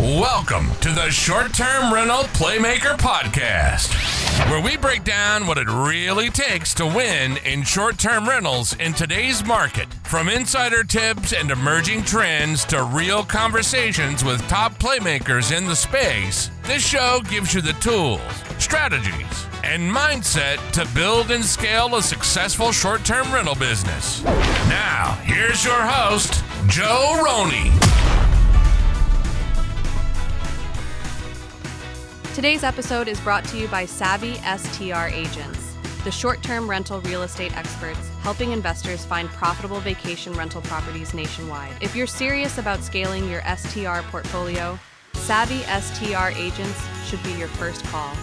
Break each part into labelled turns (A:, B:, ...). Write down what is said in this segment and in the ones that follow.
A: Welcome to the Short-Term Rental Playmaker Podcast, where we break down what it really takes to win in short-term rentals in today's market. From insider tips and emerging trends to real conversations with top playmakers in the space, this show gives you the tools, strategies, and mindset to build and scale a successful short-term rental business. Now, here's your host, Joe Roney.
B: Today's episode is brought to you by Savvy STR Agents, the short-term rental real estate experts helping investors find profitable vacation rental properties nationwide. If you're serious about scaling your STR portfolio, Savvy STR Agents should be your first call.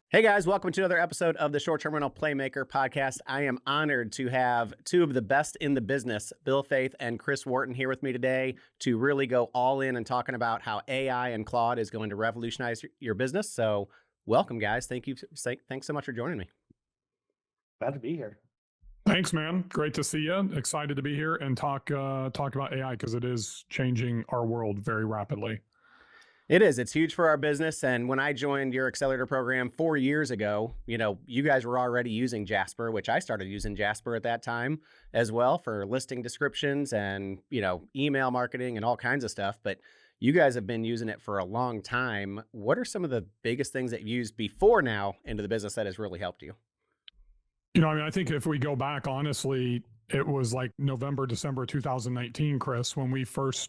C: Hey guys, welcome to another episode of the Short-Term Rental Playmaker Podcast. I am honored to have two of the best in the business, Faeth and Chris Wharton, here with me today to really go all in and talking about how AI and Claude is going to revolutionize your business. So welcome, guys. Thanks so much for joining me.
D: Glad to be here.
E: Thanks, man. Great to see you. Excited to be here and talk about AI because it is changing our world very rapidly.
C: It is. It's huge for our business. And when I joined your accelerator program 4 years ago, you guys were already using Jasper, which I started using Jasper at that time as well for listing descriptions and, email marketing and all kinds of stuff. But you guys have been using it for a long time. What are some of the biggest things that you've used before now into the business that has really helped you?
E: I think if we go back, honestly, it was like November, December 2019, Chris, when we first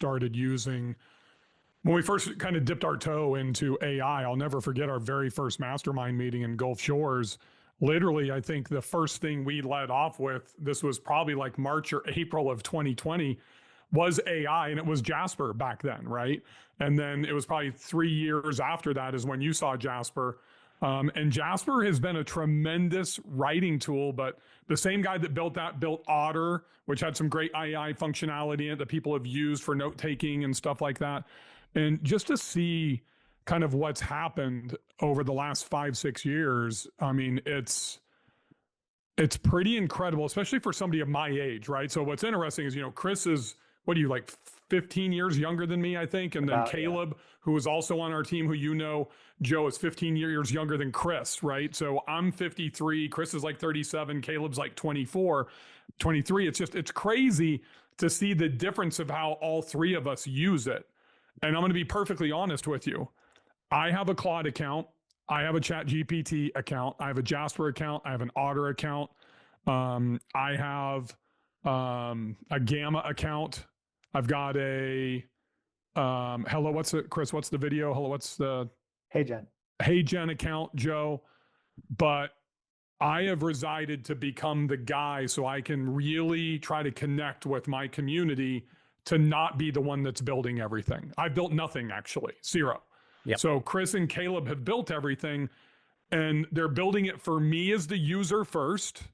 E: kind of dipped our toe into AI. I'll never forget our very first mastermind meeting in Gulf Shores. Literally, I think the first thing we led off with, this was probably like March or April of 2020, was AI, and it was Jasper back then, right? And then it was probably 3 years after that is when you saw Jasper. And Jasper has been a tremendous writing tool, but the same guy that built that built Otter, which had some great AI functionality in it that people have used for note-taking and stuff like that. And just to see kind of what's happened over the last 5-6 years, it's pretty incredible, especially for somebody of my age, right? So what's interesting is, Chris is, 15 years younger than me, I think. And then Caleb, who is also on our team, who Joe is 15 years younger than Chris, right? So I'm 53, Chris is like 37, Caleb's like 24, 23. It's crazy to see the difference of how all three of us use it. And I'm going to be perfectly honest with you. I have a Claude account. I have a ChatGPT account. I have a Jasper account. I have an Otter account. I have a Gamma account. I've got a Chris, what's the video? Hello, what's the Hey Jen account, Joe. But I have resided to become the guy so I can really try to connect with my community to not be the one that's building everything. I built nothing, actually, zero.
C: Yep.
E: So Chris and Caleb have built everything, and they're building it for me as the user first,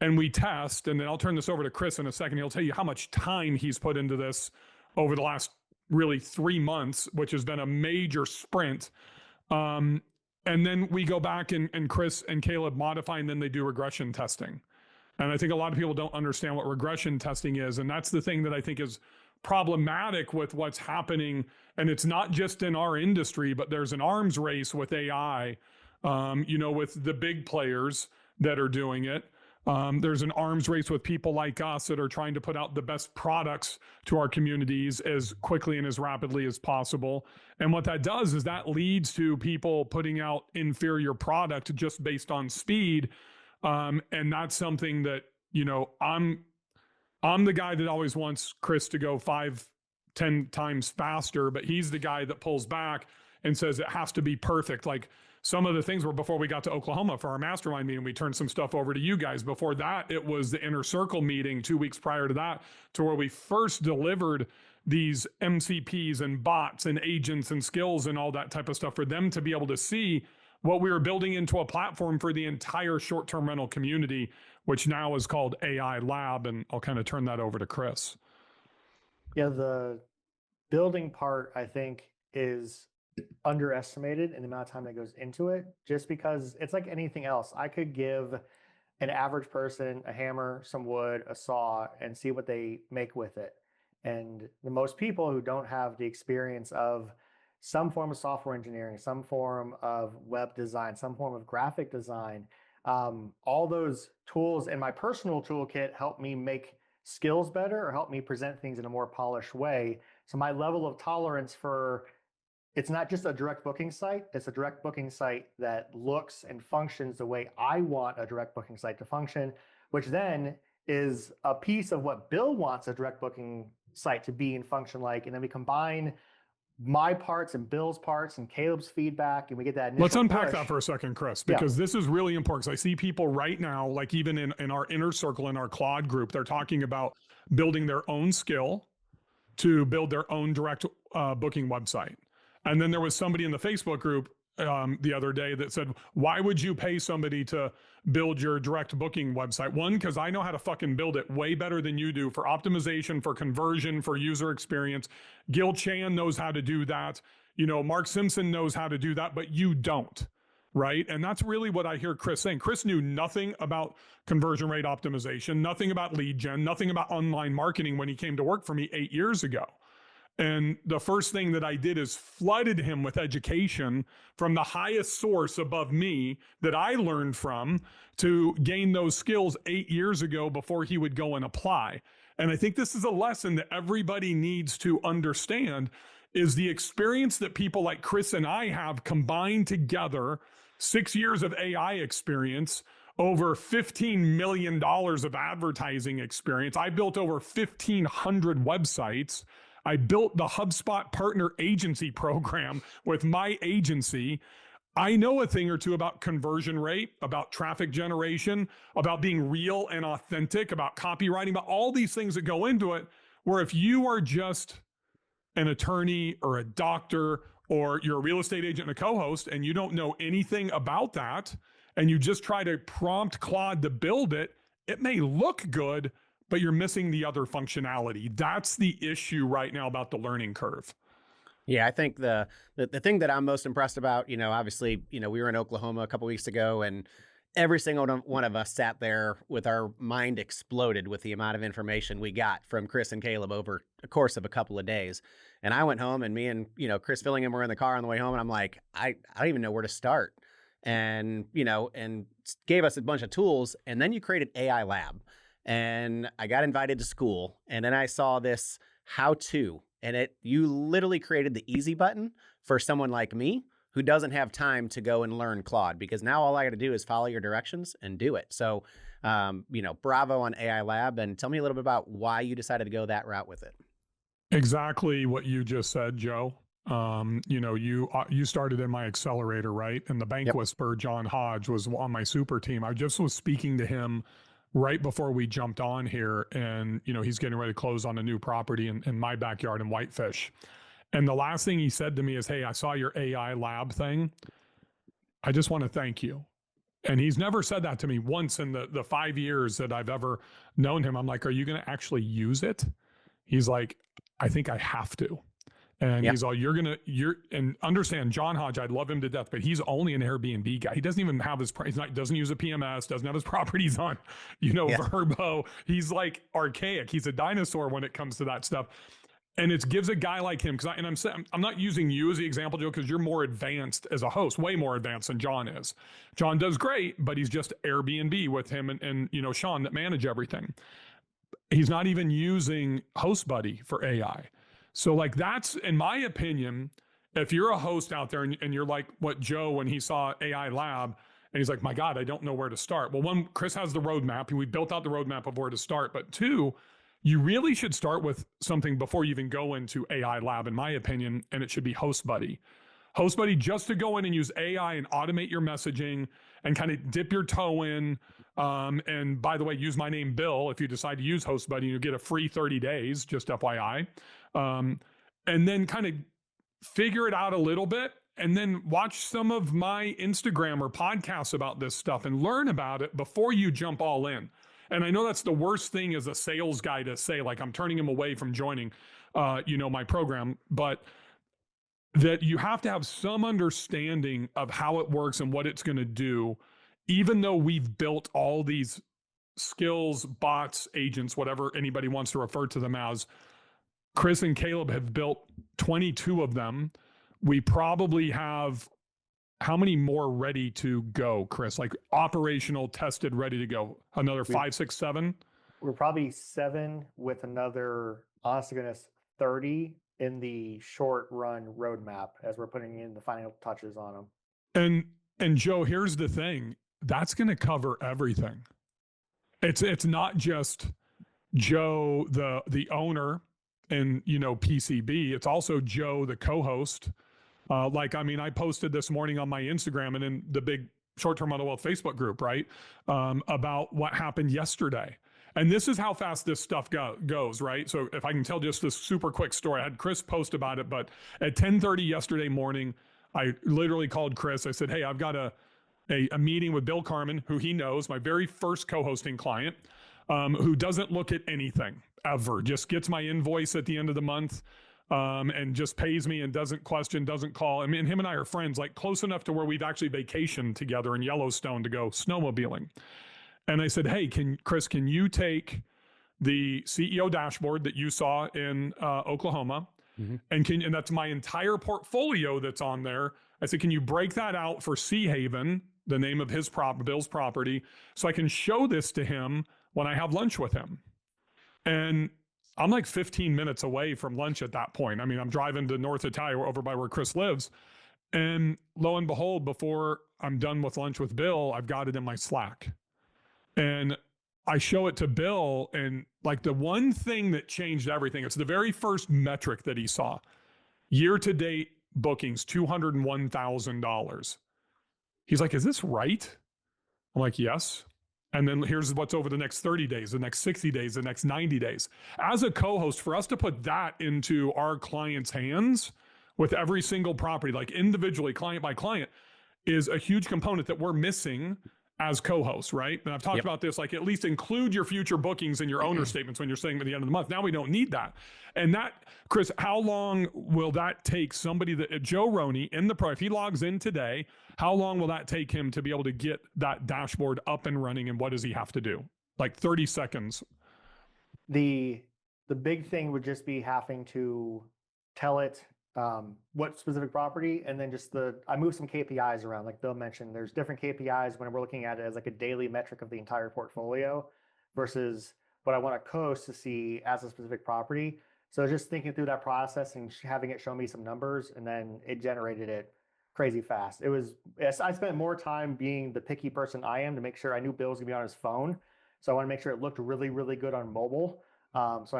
E: and we test, and then I'll turn this over to Chris in a second. He'll tell you how much time he's put into this over the last really 3 months, which has been a major sprint. And then we go back and Chris and Caleb modify, and then they do regression testing. And I think a lot of people don't understand what regression testing is. And that's the thing that I think is problematic with what's happening. And it's not just in our industry, but there's an arms race with AI, with the big players that are doing it. There's an arms race with people like us that are trying to put out the best products to our communities as quickly and as rapidly as possible. And what that does is that leads to people putting out inferior product just based on speed. And that's something that, I'm the guy that always wants Chris to go 5-10 times faster, but he's the guy that pulls back and says it has to be perfect. Like some of the things were before we got to Oklahoma for our mastermind meeting, we turned some stuff over to you guys. Before that, it was the Inner Circle meeting 2 weeks prior to that, to where we first delivered these MCPs and bots and agents and skills and all that type of stuff for them to be able to see what we were building into a platform for the entire short-term rental community, which now is called AI Lab. And I'll kind of turn that over to Chris.
D: Yeah, the building part, I think, is underestimated in the amount of time that goes into it, just because it's like anything else. I could give an average person a hammer, some wood, a saw, and see what they make with it. And the most people who don't have the experience of some form of software engineering, some form of web design, some form of graphic design, all those tools in my personal toolkit help me make skills better or help me present things in a more polished way. So my level of tolerance for it's not just a direct booking site, it's a direct booking site that looks and functions the way I want a direct booking site to function, which then is a piece of what Bill wants a direct booking site to be and function like. And then we combine my parts and Bill's parts and Caleb's feedback, and we get that initial
E: Let's unpack
D: push.
E: that for a second, Chris, because this is really important. I see people right now, like even in our inner circle, in our Claude group, they're talking about building their own skill to build their own direct booking website. And then there was somebody in the Facebook group the other day that said, why would you pay somebody to build your direct booking website? One, because I know how to fucking build it way better than you do for optimization, for conversion, for user experience. Gil Chan knows how to do that. You know, Mark Simpson knows how to do that, but you don't, right? And that's really what I hear Chris saying. Chris knew nothing about conversion rate optimization, nothing about lead gen, nothing about online marketing when he came to work for me 8 years ago. And the first thing that I did is flooded him with education from the highest source above me that I learned from to gain those skills 8 years ago before he would go and apply. And I think this is a lesson that everybody needs to understand is the experience that people like Chris and I have combined together, 6 years of AI experience, over $15 million of advertising experience. I built over 1,500 websites. I built the HubSpot Partner Agency program with my agency. I know a thing or two about conversion rate, about traffic generation, about being real and authentic, about copywriting, about all these things that go into it, where if you are just an attorney or a doctor or you're a real estate agent and a co-host and you don't know anything about that and you just try to prompt Claude to build it, it may look good, but you're missing the other functionality. That's the issue right now about the learning curve.
C: Yeah, I think the thing that I'm most impressed about, you know, obviously, you know, we were in Oklahoma a couple weeks ago, and every single one of us sat there with our mind exploded with the amount of information we got from Chris and Caleb over the course of a couple of days. And I went home, and me and, you know, Chris Fillingham were in the car on the way home, and I'm like, I don't even know where to start. And, you know, and gave us a bunch of tools, and then you created AI Lab. And I got invited to school, and then I saw this how-to, and you literally created the easy button for someone like me who doesn't have time to go and learn Claude, because now all I got to do is follow your directions and do it. So, you know, bravo on AI Lab, and tell me a little bit about why you decided to go that route with it.
E: Exactly what you just said, Joe. You know, you started in my accelerator, right? And the bank whisperer, John Hodge, was on my super team. I just was speaking to him right before we jumped on here, and you know, he's getting ready to close on a new property in my backyard in Whitefish. And the last thing he said to me is, hey, I saw your AI lab thing. I just want to thank you. And he's never said that to me once in the 5 years that I've ever known him. I'm like, are you going to actually use it? He's like, I think I have to. And he's all, and understand, John Hodge, I love him to death, but he's only an Airbnb guy. He doesn't even have doesn't use a PMS, doesn't have his properties on, you know, Verbo. He's like archaic. He's a dinosaur when it comes to that stuff. And it gives a guy like him, I'm not using you as the example, Joe, because you're more advanced as a host, way more advanced than John is. John does great, but he's just Airbnb with him and you know, Sean that manage everything. He's not even using HostBuddy for AI. So like that's, in my opinion, if you're a host out there and you're like what Joe, when he saw AI Lab, and he's like, my God, I don't know where to start. Well, one, Chris has the roadmap, and we built out the roadmap of where to start. But two, you really should start with something before you even go into AI Lab, in my opinion, and it should be HostBuddy. HostBuddy, just to go in and use AI and automate your messaging and kind of dip your toe in. And by the way, use my name, Bill, if you decide to use HostBuddy, you get a free 30 days, just FYI. And then kind of figure it out a little bit, and then watch some of my Instagram or podcasts about this stuff and learn about it before you jump all in. And I know that's the worst thing as a sales guy to say, like I'm turning him away from joining, you know, my program, but that you have to have some understanding of how it works and what it's going to do, even though we've built all these skills, bots, agents, whatever anybody wants to refer to them as. Chris and Caleb have built 22 of them. We probably have how many more ready to go, Chris? Like operational, tested, ready to go? Another 5, 6, 7?
D: We're probably 7 with another, honestly goodness, 30 in the short run roadmap as we're putting in the final touches on them.
E: And Joe, here's the thing. That's going to cover everything. It's not just Joe, the owner, and PCB. It's also Joe, the co-host. I posted this morning on my Instagram and in the big short-term rental wealth Facebook group, right? About what happened yesterday. And this is how fast this stuff goes, right? So if I can tell just this super quick story, I had Chris post about it, but at 10:30 yesterday morning, I literally called Chris. I said, hey, I've got a meeting with Bill Carmen, who he knows, my very first co-hosting client, who doesn't look at anything ever, just gets my invoice at the end of the month, and just pays me and doesn't question, doesn't call. I mean, him and I are friends, like close enough to where we've actually vacationed together in Yellowstone to go snowmobiling. And I said, hey, Chris, can you take the CEO dashboard that you saw in Oklahoma, and that's my entire portfolio that's on there. I said, can you break that out for Sea Haven, the name of his Bill's property, so I can show this to him when I have lunch with him? And I'm like 15 minutes away from lunch at that point. I mean, I'm driving to North Italia over by where Chris lives. And lo and behold, before I'm done with lunch with Bill, I've got it in my Slack. And I show it to Bill, and like the one thing that changed everything, it's the very first metric that he saw. Year-to-date bookings, $201,000. He's like, is this right? I'm like, yes. And then here's what's over the next 30 days, the next 60 days, the next 90 days. As a co-host, for us to put that into our clients' hands with every single property, like individually, client by client, is a huge component that we're missing as co-hosts, right? And I've talked about this, like at least include your future bookings in your owner statements when you're saying at the end of the month. Now we don't need that. And that, Chris, how long will that take somebody that, Joe Roney in the pro, if he logs in today, how long will that take him to be able to get that dashboard up and running? And what does he have to do? Like 30 seconds.
D: The big thing would just be having to tell it what specific property, and then just I move some KPIs around. Like Bill mentioned, there's different KPIs when we're looking at it as like a daily metric of the entire portfolio versus what I want a co-host to see as a specific property. So just thinking through that process and having it show me some numbers, and then it generated it crazy fast. I spent more time being the picky person I am to make sure I knew Bill was gonna be on his phone. So I want to make sure it looked really, really good on mobile. So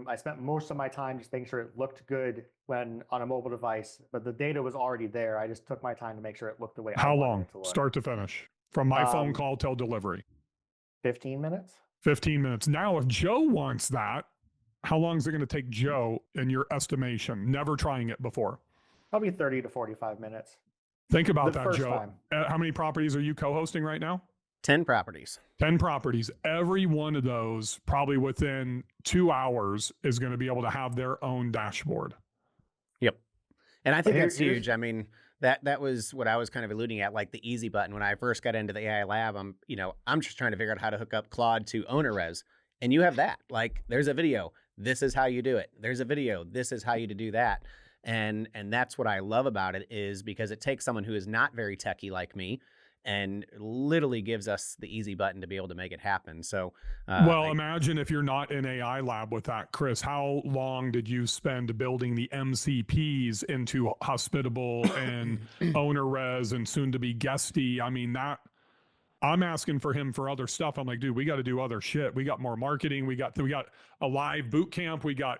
D: I spent most of my time just making sure it looked good when on a mobile device, but the data was already there. I just took my time to make sure it looked the way I wanted it to look.
E: Start to finish? From my phone call till delivery?
D: 15 minutes.
E: 15 minutes. Now, if Joe wants that, how long is it going to take Joe in your estimation? Never trying it before.
D: Probably 30 to 45 minutes.
E: Think about that, Joe.
D: Time.
E: How many properties are you co-hosting right now?
C: 10 properties.
E: 10 properties. Every one of those, probably within 2 hours, is going to be able to have their own dashboard.
C: Yep. And I think that's huge. I mean, that was what I was kind of alluding at, like the easy button. When I first got into the AI lab, I'm just trying to figure out how to hook up Claude to OwnerRez. And you have that. Like, there's a video. This is how you do it. There's a video. This is how you do that. And that's what I love about it, is because it takes someone who is not very techie like me and literally gives us the easy button to be able to make it happen. So,
E: imagine if you're not in AI lab with that, Chris. How long did you spend building the MCPs into Hospitable and OwnerRez and soon to be Guesty? I mean, that I'm asking for him for other stuff. I'm like, dude, we got to do other shit. We got more marketing. We got a live boot camp. We got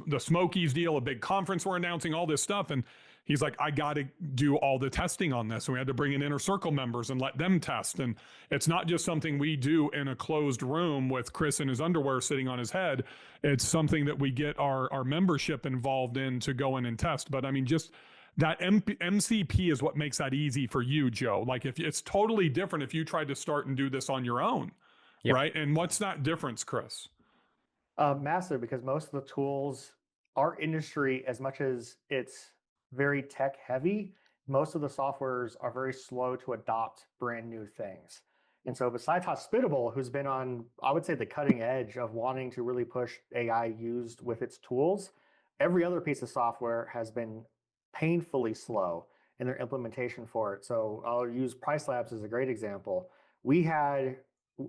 E: the Smokies deal, a big conference we're announcing, all this stuff. And he's like, I got to do all the testing on this. And we had to bring in inner circle members and let them test. And it's not just something we do in a closed room with Chris in his underwear sitting on his head. It's something that we get our membership involved in to go in and test. But I mean, just that MCP is what makes that easy for you, Joe. Like, if it's totally different if you tried to start and do this on your own, right? And what's that difference, Chris?
D: Massive, because most of the tools, our industry, as much as it's very tech heavy, most of the softwares are very slow to adopt brand new things. And so besides Hospitable, who's been on, I would say, the cutting edge of wanting to really push AI used with its tools, every other piece of software has been painfully slow in their implementation for it. So I'll use Price Labs as a great example. We had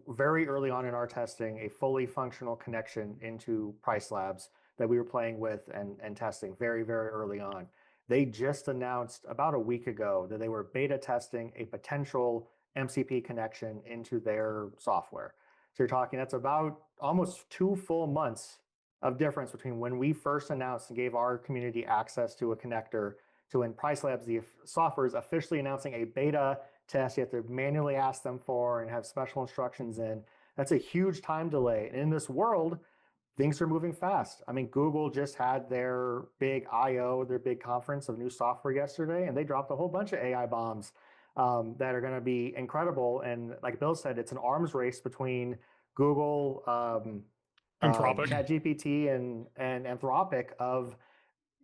D: very early on in our testing a fully functional connection into Price Labs that we were playing with and testing very, very early on. They just announced about a week ago that they were beta testing a potential MCP connection into their software. So you're talking, that's about almost 2 full months of difference between when we first announced and gave our community access to a connector to when Price Labs, the software, is officially announcing a beta test you have to manually ask them for and have special instructions in. That's a huge time delay. And in this world, things are moving fast. I mean, Google just had their big I/O, their big conference of new software yesterday, and they dropped a whole bunch of AI bombs that are going to be incredible. And like Bill said, it's an arms race between Google,
E: Anthropic,
D: ChatGPT, and Anthropic of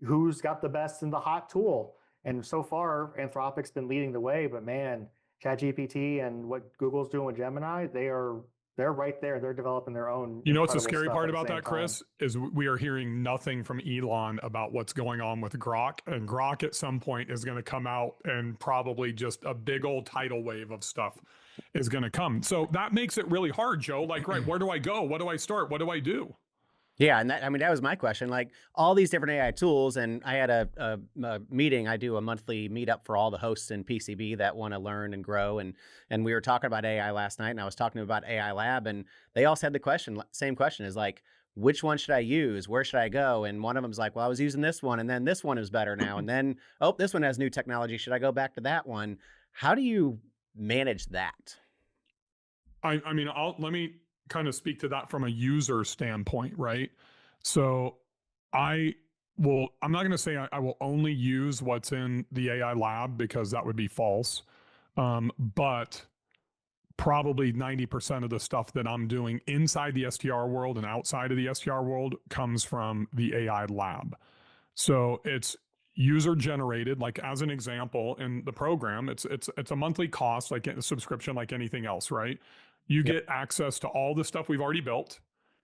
D: who's got the best and the hot tool. And so far, Anthropic's been leading the way, but man, ChatGPT and what Google's doing with Gemini, they're right there. They're developing their own.
E: You know what's the scary part about that, Chris, is we are hearing nothing from Elon about what's going on with Grok. And Grok at some point is going to come out, and probably just a big old tidal wave of stuff is going to come. So that makes it really hard, Joe. Like, right, where do I go? What do I start? What do I do?
C: Yeah, and that was my question. Like all these different AI tools, and I had a meeting. I do a monthly meetup for all the hosts in PCB that want to learn and grow. And we were talking about AI last night, and I was talking about AI Lab, and they all said the same question is like, which one should I use? Where should I go? And one of them's like, well, I was using this one, and then this one is better now, and then this one has new technology. Should I go back to that one? How do you manage that?
E: I mean, let me kind of speak to that from a user standpoint, right? So I'm not going to say I will only use what's in the AI lab, because that would be false. But probably 90% of the stuff that I'm doing inside the STR world and outside of the STR world comes from the AI lab. So it's user generated. Like as an example, in the program, it's a monthly cost, like a subscription, like anything else, right? You get access to all the stuff we've already built,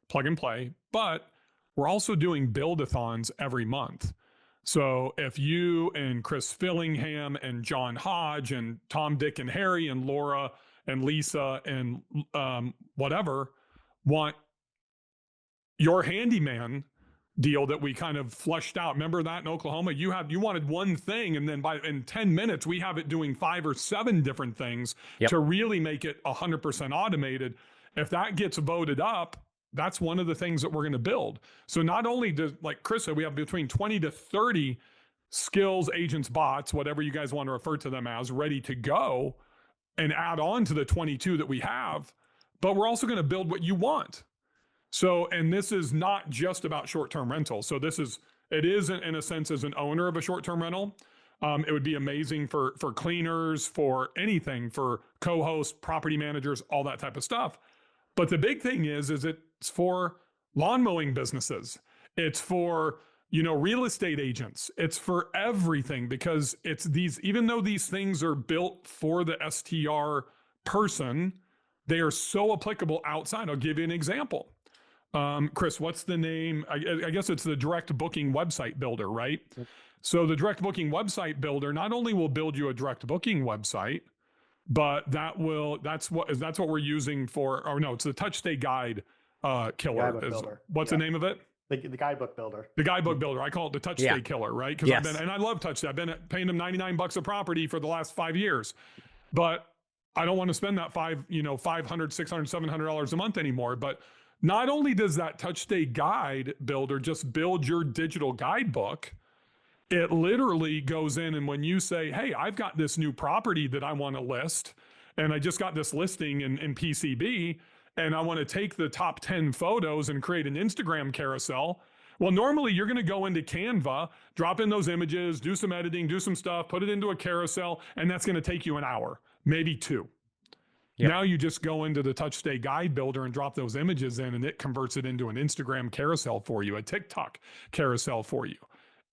E: plug and play, but we're also doing build-a-thons every month. So if you and Chris Fillingham and John Hodge and Tom, Dick, and Harry and Laura and Lisa and whatever want your handyman deal that we kind of flushed out. Remember that in Oklahoma? You wanted one thing, and then in 10 minutes, we have it doing 5 or 7 different things to really make it 100% automated. If that gets voted up, that's one of the things that we're going to build. So not only does, like Chris said, we have between 20 to 30 skills, agents, bots, whatever you guys want to refer to them as, ready to go and add on to the 22 that we have, but we're also going to build what you want. So, and this is not just about short-term rental. So it is in a sense as an owner of a short-term rental. It would be amazing for cleaners, for anything, for co-hosts, property managers, all that type of stuff. But the big thing is it's for lawn mowing businesses. It's for, real estate agents. It's for everything, because it's these, even though these things are built for the STR person, they are so applicable outside. I'll give you an example. Chris, what's the name? I guess it's the direct booking website builder, right? Yep. So the direct booking website builder not only will build you a direct booking website, but that's what we're using for, it's the touch stay guide killer. What's the name of it?
D: The guidebook builder.
E: The guidebook builder. I call it the touch stay killer, right? Because I love touch stay. I've been paying them $99 a property for the last 5 years, but I don't want to spend that $500, $600, $700 a month anymore. But not only does that touch stay guide builder just build your digital guidebook, it literally goes in, and when you say, hey, I've got this new property that I want to list, and I just got this listing in PCB, and I want to take the top 10 photos and create an Instagram carousel. Well, normally you're going to go into Canva, drop in those images, do some editing, do some stuff, put it into a carousel, and that's going to take you an hour, maybe 2. Yep. Now you just go into the touch stay guide builder and drop those images in, and it converts it into an Instagram carousel for you, a TikTok carousel for you,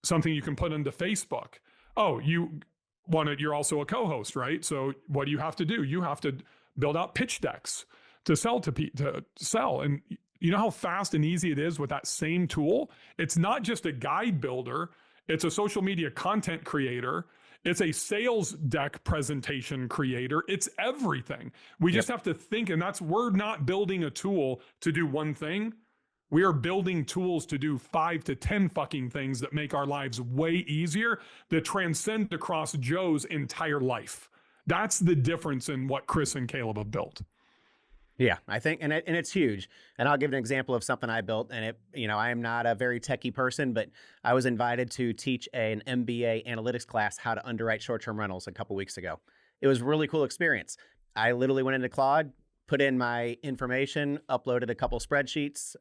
E: something you can put into Facebook. Oh, you're also a co-host, right? So what do you have to do? You have to build out pitch decks to sell. And you know how fast and easy it is with that same tool? It's not just a guide builder. It's a social media content creator. It's a sales deck presentation creator. It's everything. We just have to think, and we're not building a tool to do one thing. We are building tools to do 5 to 10 fucking things that make our lives way easier, that transcend across Joe's entire life. That's the difference in what Chris and Caleb have built.
C: Yeah, I think, and it's huge. And I'll give an example of something I built. And I am not a very techie person, but I was invited to teach an MBA analytics class how to underwrite short-term rentals a couple weeks ago. It was a really cool experience. I literally went into Claude, put in my information, uploaded a couple spreadsheets,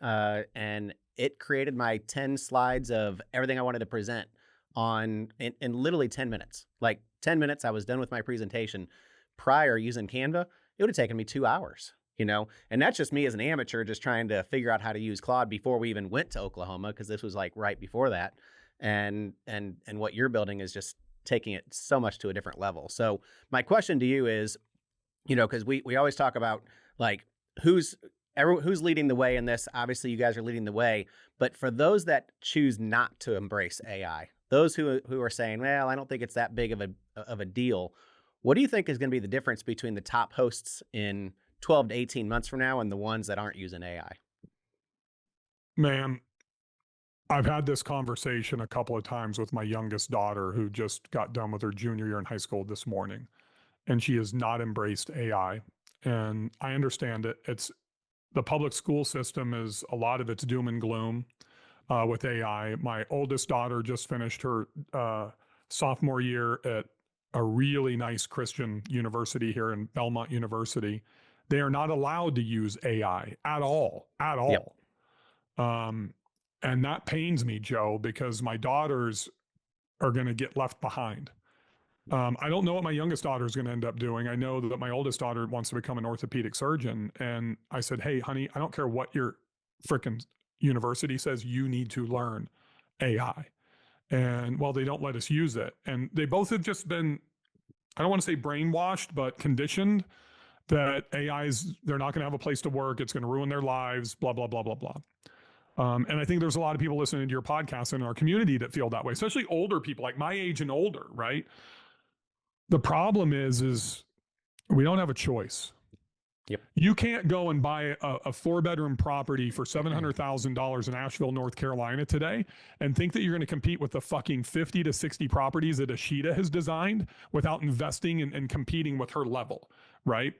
C: and it created my 10 slides of everything I wanted to present in literally 10 minutes. Like 10 minutes, I was done with my presentation. Prior, using Canva, it would have taken me 2 hours. And that's just me as an amateur, just trying to figure out how to use Claude before we even went to Oklahoma, because this was like right before that. And what you're building is just taking it so much to a different level. So my question to you is, because we always talk about like who's leading the way in this. Obviously, you guys are leading the way, but for those that choose not to embrace AI, those who are saying, well, I don't think it's that big of a deal. What do you think is going to be the difference between the top hosts in 12 to 18 months from now and the ones that aren't using AI?
E: Man, I've had this conversation a couple of times with my youngest daughter, who just got done with her junior year in high school this morning, and she has not embraced AI. And I understand it. It's the public school system is a lot of it's doom and gloom with AI. My oldest daughter just finished her sophomore year at a really nice Christian university here in Belmont University. They are not allowed to use AI at all. Yep. And that pains me, Joe, because my daughters are going to get left behind. I don't know what my youngest daughter is going to end up doing. I know that my oldest daughter wants to become an orthopedic surgeon. And I said, hey, honey, I don't care what your frickin' university says, you need to learn AI. And well, they don't let us use it. And they both have just been, I don't want to say brainwashed, but conditioned that they're not going to have a place to work. It's going to ruin their lives, blah, blah, blah, blah, blah. And I think there's a lot of people listening to your podcast in our community that feel that way, especially older people like my age and older, right? The problem is we don't have a choice.
C: Yep.
E: You can't go and buy a 4-bedroom property for $700,000 in Asheville, North Carolina today and think that you're going to compete with the fucking 50 to 60 properties that Ashita has designed without investing and competing with her level, right?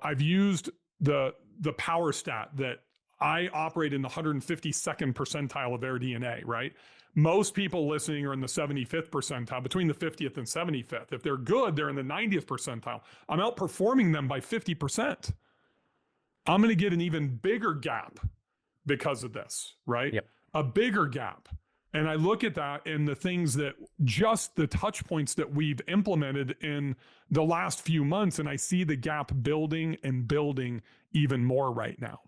E: I've used the power stat that I operate in the 152nd percentile of their DNA, right? Most people listening are in the 75th percentile, between the 50th and 75th. If they're good, they're in the 90th percentile. I'm outperforming them by 50%. I'm going to get an even bigger gap because of this, right?
C: Yep.
E: A bigger gap. And I look at that and the things that just the touch points that we've implemented in the last few months, and I see the gap building and building even more right now.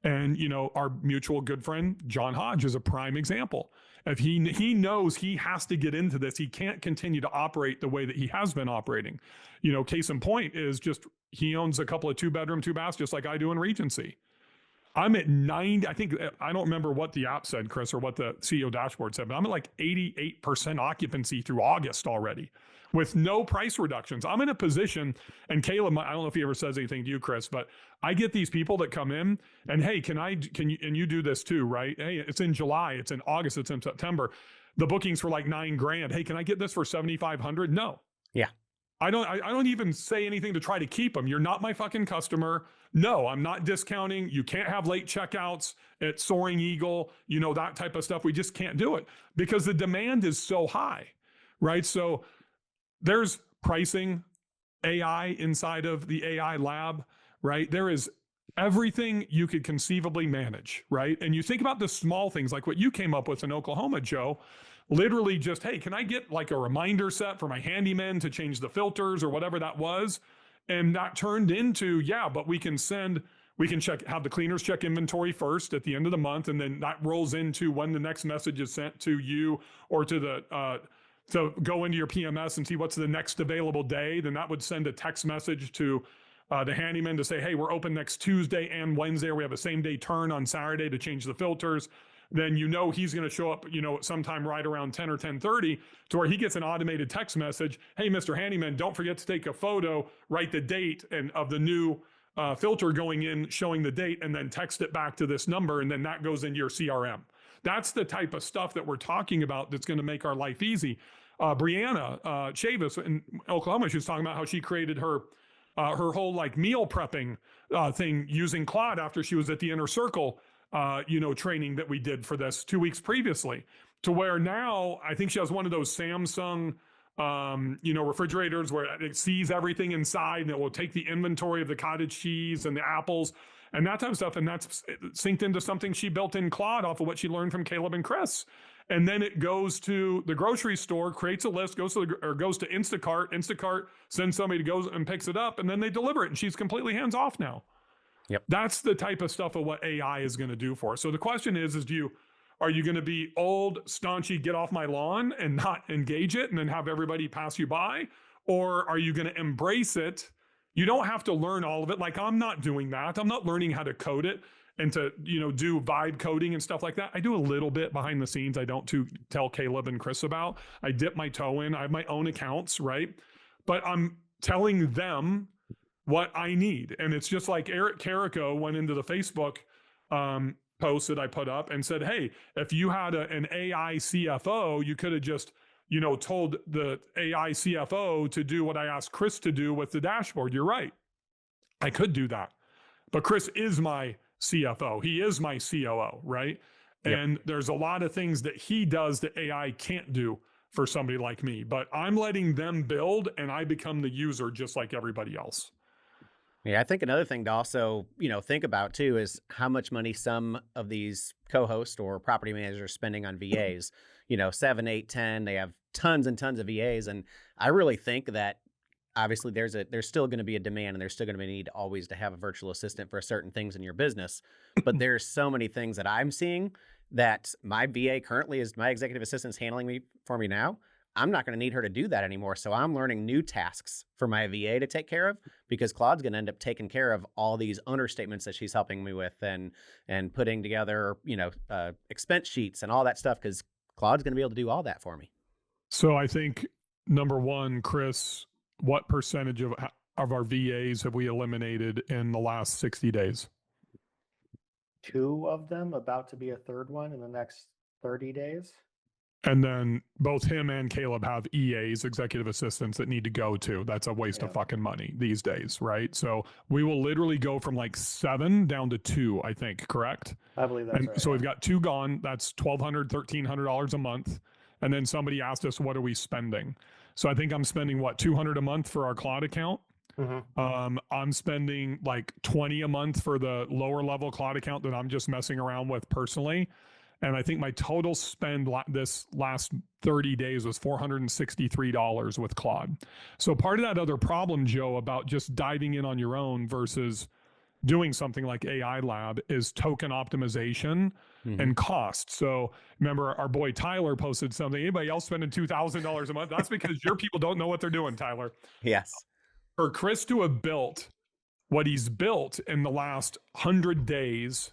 E: And, our mutual good friend, John Hodge, is a prime example. If he knows he has to get into this, he can't continue to operate the way that he has been operating. Case in point is just he owns a couple of 2-bedroom, 2-baths, just like I do in Regency. I'm at 90. I don't remember what the app said, Chris, or what the CEO dashboard said, but I'm at like 88% occupancy through August already with no price reductions. I'm in a position, and Caleb, I don't know if he ever says anything to you, Chris, but I get these people that come in and, hey, can you, and you do this too, right? Hey, it's in July, it's in August, it's in September. The bookings for like $9,000. Hey, can I get this for $7,500? No.
C: Yeah. I
E: don't even say anything to try to keep them. You're not my fucking customer. No, I'm not discounting. You can't have late checkouts at Soaring Eagle, that type of stuff. We just can't do it because the demand is so high, right? So there's pricing AI inside of the AI lab, right? There is everything you could conceivably manage, right? And you think about the small things like what you came up with in Oklahoma, Joe. Literally just, hey, can I get like a reminder set for my handyman to change the filters or whatever that was? And that turned into, but we can have the cleaners check inventory first at the end of the month. And then that rolls into when the next message is sent to you or to go into your PMS and see what's the next available day. Then that would send a text message to the handyman to say, hey, we're open next Tuesday and Wednesday, or we have a same day turn on Saturday to change the filters. Then he's going to show up, sometime right around 10 or 10:30 to where he gets an automated text message. Hey, Mr. Handyman, don't forget to take a photo, write the date and of the new filter going in, showing the date, and then text it back to this number. And then that goes into your CRM. That's the type of stuff that we're talking about that's going to make our life easy. Brianna Chavis in Oklahoma, she was talking about how she created her whole like meal prepping thing using Claude after she was at the Inner Circle, training that we did for this 2 weeks previously, to where now I think she has one of those Samsung, refrigerators where it sees everything inside and it will take the inventory of the cottage cheese and the apples and that type of stuff. And that's synced into something she built in Claude off of what she learned from Caleb and Chris. And then it goes to the grocery store, creates a list, goes to Instacart. Instacart sends somebody to go and picks it up, and then they deliver it. And she's completely hands off now.
C: Yep.
E: That's the type of stuff of what AI is going to do for us. So the question is are you going to be old, staunchy, get off my lawn and not engage it and then have everybody pass you by? Or are you going to embrace it? You don't have to learn all of it. Like, I'm not doing that. I'm not learning how to code it and to, do vibe coding and stuff like that. I do a little bit behind the scenes. I don't tell Caleb and Chris about. I dip my toe in. I have my own accounts, right? But I'm telling them what I need. And it's just like Eric Carrico went into the Facebook post that I put up and said, hey, if you had an AI CFO, you could have just, told the AI CFO to do what I asked Chris to do with the dashboard. You're right. I could do that. But Chris is my CFO. He is my COO, right? Yep. And there's a lot of things that he does that AI can't do for somebody like me. But I'm letting them build and I become the user just like everybody else.
C: Yeah, I think another thing to also, think about too is how much money some of these co-hosts or property managers are spending on VAs. 7, 8, 10, they have tons and tons of VAs. And I really think that obviously there's still going to be a demand and there's still going to be a need always to have a virtual assistant for certain things in your business. But there's so many things that I'm seeing that my VA currently is my executive assistant's handling for me now. I'm not going to need her to do that anymore. So I'm learning new tasks for my VA to take care of because Claude's going to end up taking care of all these understatements that she's helping me with and putting together, expense sheets and all that stuff because Claude's going to be able to do all that for me.
E: So I think number one, Chris, what percentage of our VAs have we eliminated in the last 60 days?
D: 2 of them, about to be a third one in the next 30 days.
E: And then both him and Caleb have EAs, executive assistants, that need to go to. That's a waste of fucking money these days, right? So we will literally go from like 7 down to 2, I think, correct?
D: I believe that's right.
E: So we've got 2 gone. That's $1,200, $1,300 a month. And then somebody asked us, what are we spending? So I think I'm spending, $200 a month for our Claude account. Mm-hmm. I'm spending like 20 a month for the lower level Claude account that I'm just messing around with personally. And I think my total spend this last 30 days was $463 with Claude. So part of that other problem, Joe, about just diving in on your own versus doing something like AI Lab is token optimization and cost. So remember our boy Tyler posted something. Anybody else spending $2,000 a month? That's because your people don't know what they're doing, Tyler.
C: Yes.
E: For Chris to have built what he's built in the last 100 days,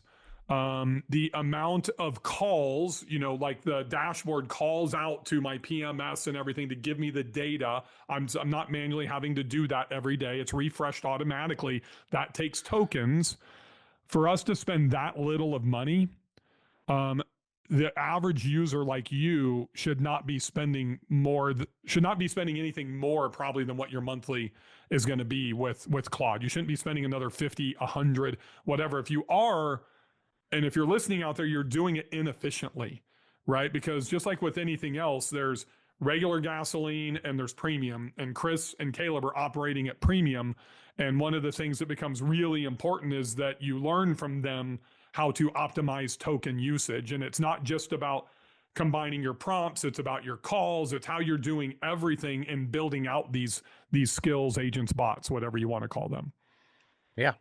E: the amount of calls, like the dashboard calls out to my PMS and everything to give me the data. I'm not manually having to do that every day. It's refreshed automatically. That takes tokens. For us to spend that little of money, the average user like you should not be spending anything more probably than what your monthly is going to be with Claude. You shouldn't be spending another 50, 100, whatever. If you are, and if you're listening out there, you're doing it inefficiently, right? Because just like with anything else, there's regular gasoline and there's premium, and Chris and Caleb are operating at premium. And one of the things that becomes really important is that you learn from them how to optimize token usage. And it's not just about combining your prompts, it's about your calls, it's how you're doing everything and building out these skills, agents, bots, whatever you want to call them.
C: Yeah,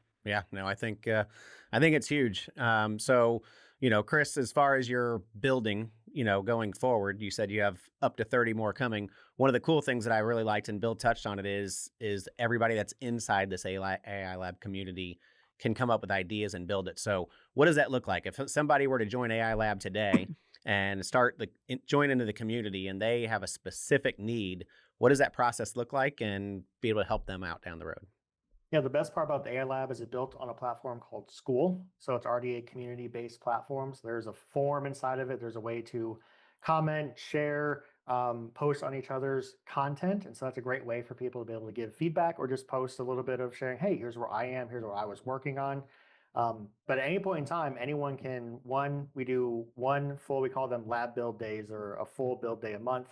C: no, I think it's huge. So, Chris, as far as your building, going forward, you said you have up to 30 more coming. One of the cool things that I really liked, and Bill touched on it, is everybody that's inside this AI Lab community can come up with ideas and build it. So what does that look like? If somebody were to join AI Lab today and join into the community and they have a specific need, what does that process look like, and be able to help them out down the road?
D: Yeah, the best part about the AI Lab is it's built on a platform called School. So it's already a community-based platform. So there's a form inside of it. There's a way to comment, share, post on each other's content. And so that's a great way for people to be able to give feedback or just post a little bit of sharing, hey, here's where I am, here's what I was working on. But at any point in time, anyone can, we do one full, we call them lab build days, or a full build day a month.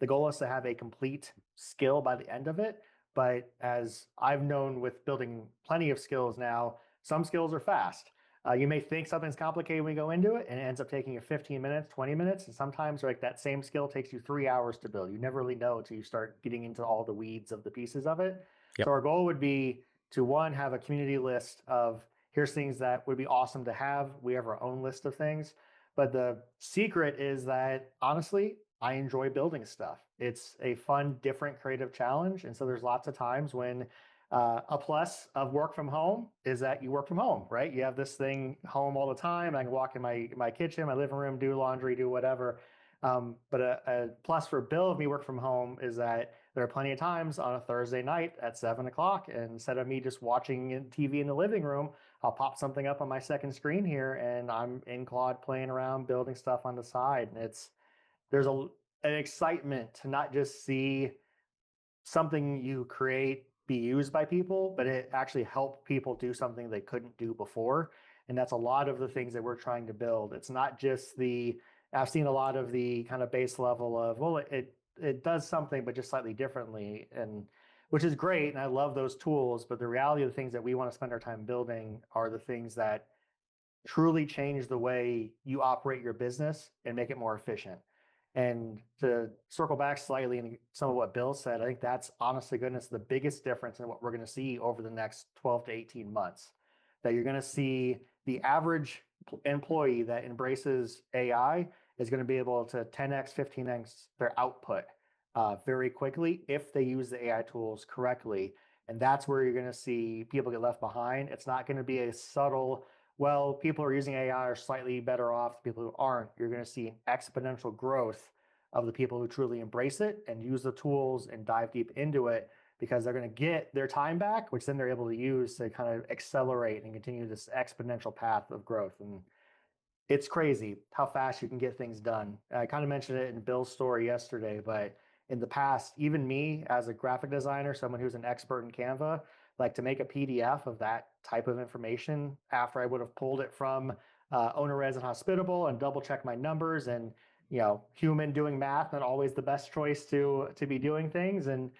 D: The goal is to have a complete skill by the end of it. But as I've known with building plenty of skills now, some skills are fast. You may think something's complicated when you go into it, and it ends up taking you 15 minutes, 20 minutes. And sometimes like that same skill takes you 3 hours to build. You never really know until you start getting into all the weeds of the pieces of it.
C: Yep.
D: So our goal would be to, one, have a community list of here's things that would be awesome to have. We have our own list of things. But the secret is that, honestly, I enjoy building stuff. It's a fun, different, creative challenge. And so there's lots of times when a plus of work from home is that you work from home, right? You have this thing home all the time. I can walk in my kitchen, my living room, do laundry, do whatever. But a plus for Bill of me work from home is that there are plenty of times on a Thursday night at 7 o'clock, and instead of me just watching TV in the living room, I'll pop something up on my second screen here, and I'm in Claude playing around, building stuff on the side. And there's an excitement to not just see something you create be used by people, but it actually helped people do something they couldn't do before. And that's a lot of the things that we're trying to build. It's not just I've seen a lot of the kind of base level of, well, it does something, but just slightly differently, and which is great. And I love those tools, but the reality of the things that we want to spend our time building are the things that truly change the way you operate your business and make it more efficient. And to circle back slightly and some of what Bill said, I think that's, honest to goodness, the biggest difference in what we're going to see over the next 12 to 18 months. That you're going to see the average employee that embraces AI is going to be able to 10x, 15x their output very quickly if they use the AI tools correctly. And that's where you're going to see people get left behind. It's not going to be a subtle, well, people who are using AI are slightly better off than people who aren't. You're going to see exponential growth of the people who truly embrace it and use the tools and dive deep into it, because they're going to get their time back, which then they're able to use to kind of accelerate and continue this exponential path of growth. And it's crazy how fast you can get things done. I kind of mentioned it in Bill's story yesterday, but in the past, even me as a graphic designer, someone who's an expert in Canva, like to make a PDF of that type of information after I would have pulled it from OwnerRez and Hospitable and double check my numbers, and human doing math, not always the best choice to be doing things. And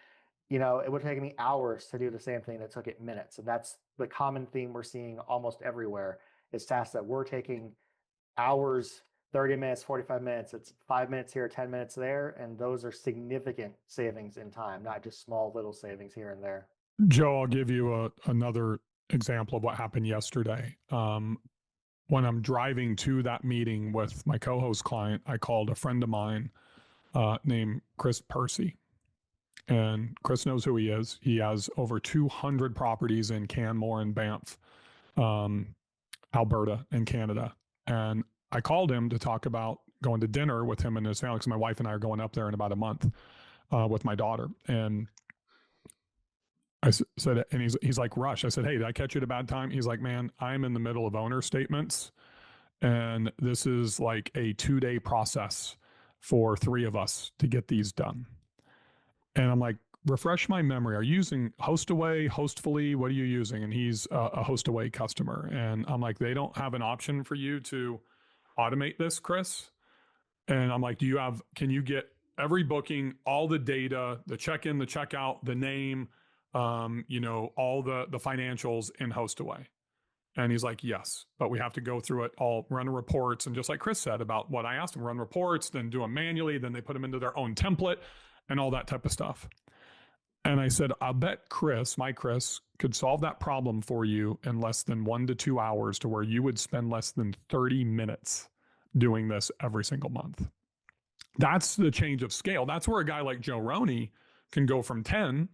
D: it would take me hours to do the same thing that took it minutes. And that's the common theme we're seeing almost everywhere. It's tasks that we're taking hours, 30 minutes, 45 minutes. It's 5 minutes here, 10 minutes there. And those are significant savings in time, not just small little savings here and there.
E: Joe, I'll give you another example of what happened yesterday. When I'm driving to that meeting with my co-host client, I called a friend of mine named Chris Percy. And Chris knows who he is. He has over 200 properties in Canmore and Banff, Alberta and Canada. And I called him to talk about going to dinner with him and his family, because my wife and I are going up there in about a month with my daughter. And I said, and he's like, Rush. I said, hey, did I catch you at a bad time? He's like, man, I'm in the middle of owner statements, and this is like a 2-day process for 3 of us to get these done. And I'm like, refresh my memory. Are you using HostAway, Hostfully? What are you using? And he's a HostAway customer. And I'm like, they don't have an option for you to automate this, Chris? And I'm like, can you get every booking, all the data, the check-in, the checkout, the name, all the financials in HostAway? And he's like, yes, but we have to go through it all, run reports. And just like Chris said about what I asked him, run reports, then do them manually, then they put them into their own template and all that type of stuff. And I said, I'll bet my Chris could solve that problem for you in less than 1 to 2 hours, to where you would spend less than 30 minutes doing this every single month. That's the change of scale. That's where a guy like Joe Roney can go from 10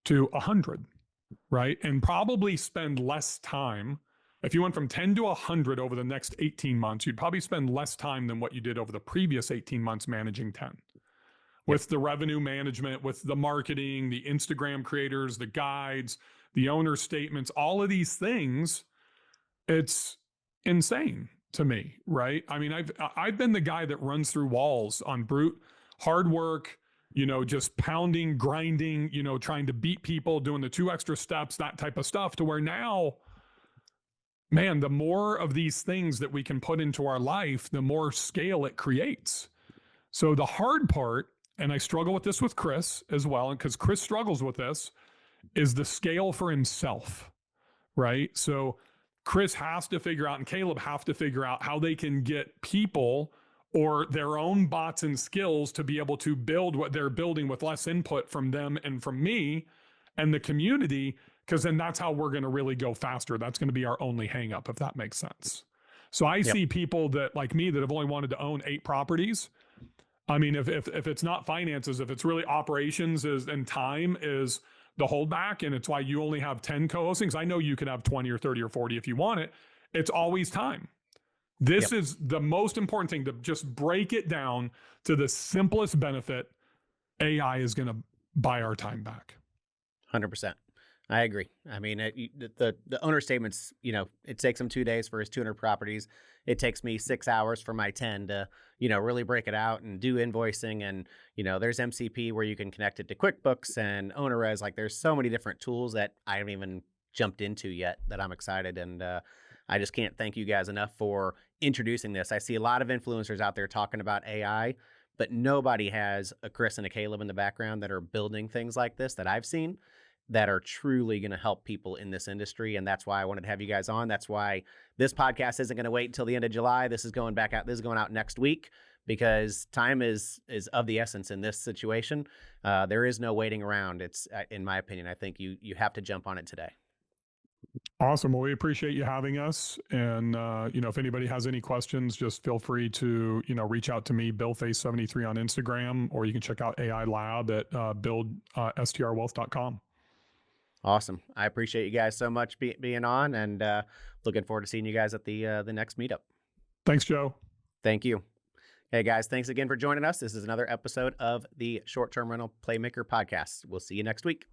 E: to 100, right? And probably spend less time. If you went from 10 to 100 over the next 18 months, you'd probably spend less time than what you did over the previous 18 months managing 10. With the revenue management, with the marketing, the Instagram creators, the guides, the owner statements, all of these things, it's insane to me, right? I mean, I've been the guy that runs through walls on brute hard work, just pounding, grinding, trying to beat people, doing the 2 extra steps, that type of stuff, to where now, man, the more of these things that we can put into our life, the more scale it creates. So the hard part, and I struggle with this with Chris as well, and because Chris struggles with this, is the scale for himself, right? So Chris has to figure out, and Caleb have to figure out how they can get people or their own bots and skills to be able to build what they're building with less input from them and from me and the community, because then that's how we're going to really go faster. That's going to be our only hang up, if that makes sense. So I see people that, like me, that have only wanted to own 8 properties. I mean, if it's not finances, if it's really operations and time is the holdback, and it's why you only have 10 co-hostings. I know you can have 20 or 30 or 40 if you want it. It's always time. This is the most important thing, to just break it down to the simplest benefit. AI is going to buy our time back.
C: 100%. I agree. I mean, the owner statements, it takes him 2 days for his 200 properties. It takes me 6 hours for my 10 to, really break it out and do invoicing. And, there's MCP where you can connect it to QuickBooks and OwnerRez. Like, there's so many different tools that I haven't even jumped into yet that I'm excited. And I just can't thank you guys enough for introducing this. I see a lot of influencers out there talking about AI, but nobody has a Chris and a Caleb in the background that are building things like this that I've seen, that are truly going to help people in this industry. And that's why I wanted to have you guys on. That's why this podcast isn't going to wait until the end of July. This is going back out. This is going out next week, because time is of the essence in this situation. There is no waiting around. It's, in my opinion, I think you have to jump on it today.
E: Awesome. Well, we appreciate you having us. And, if anybody has any questions, just feel free to, reach out to me, BillFace73 on Instagram, or you can check out AI Lab at buildstrwealth.com.
C: Awesome. I appreciate you guys so much being on, and looking forward to seeing you guys at the next meetup.
E: Thanks, Joe.
C: Thank you. Hey, guys, thanks again for joining us. This is another episode of the Short Term Rental Playmaker podcast. We'll see you next week.